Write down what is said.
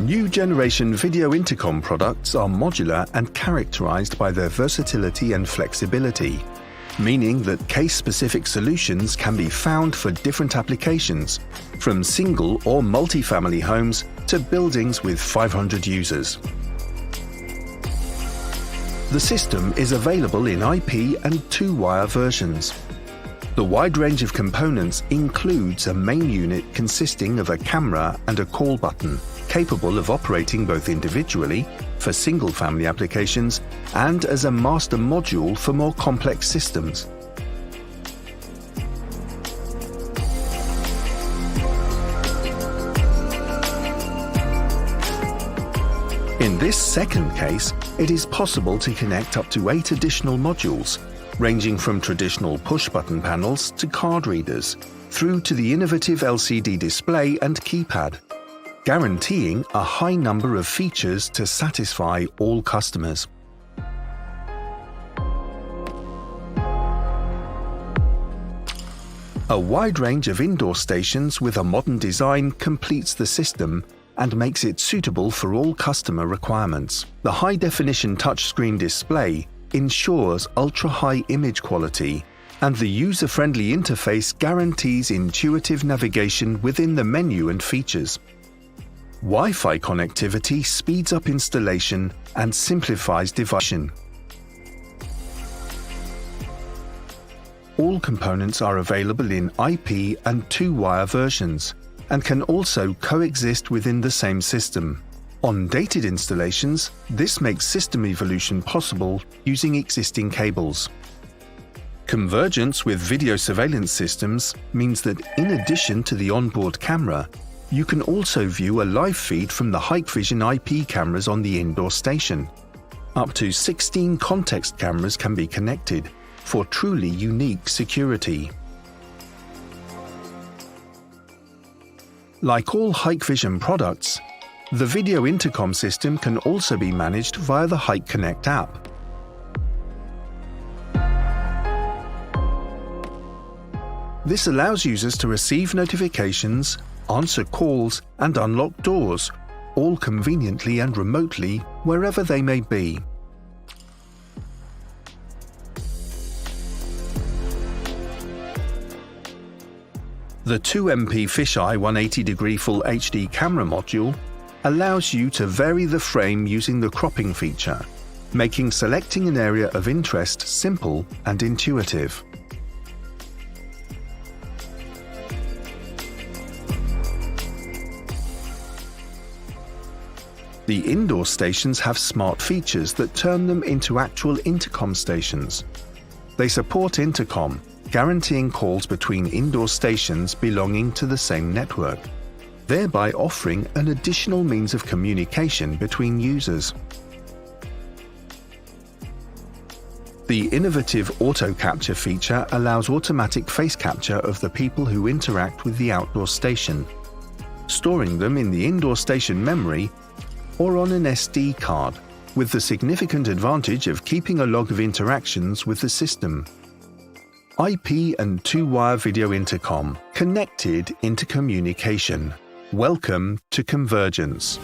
New generation video intercom products are modular and characterized by their versatility and flexibility, meaning that case-specific solutions can be found for different applications, from single or multi-family homes to buildings with 500 users. The system is available in IP and 2-wire versions. The wide range of components includes a main unit consisting of a camera and a call button, capable of operating both individually for single-family applications and as a master module for more complex systems. In this second case, it is possible to connect up to 8 additional modules, ranging from traditional push-button panels to card readers, through to the innovative LCD display and keypad, guaranteeing a high number of features to satisfy all customers. A wide range of indoor stations with a modern design completes the system and makes it suitable for all customer requirements. The high-definition touchscreen display ensures ultra-high image quality, and the user-friendly interface guarantees intuitive navigation within the menu and features. Wi-Fi connectivity speeds up installation and simplifies device. All components are available in IP and 2-wire versions, and can also coexist within the same system. On dated installations, this makes system evolution possible using existing cables. Convergence with video surveillance systems means that in addition to the onboard camera, you can also view a live feed from the Hikvision IP cameras on the indoor station. Up to 16 context cameras can be connected for truly unique security. Like all Hikvision products, the video intercom system can also be managed via the HikConnect app. This allows users to receive notifications, answer calls, and unlock doors, all conveniently and remotely wherever they may be. The 2MP fisheye 180-degree Full HD camera module allows you to vary the frame using the cropping feature, making selecting an area of interest simple and intuitive. The indoor stations have smart features that turn them into actual intercom stations. They support Intercom, guaranteeing calls between indoor stations belonging to the same network, thereby offering an additional means of communication between users. The innovative auto capture feature allows automatic face capture of the people who interact with the outdoor station, storing them in the indoor station memory or on an SD card, with the significant advantage of keeping a log of interactions with the system. IP and 2-wire video intercom, connected into communication. Welcome to convergence.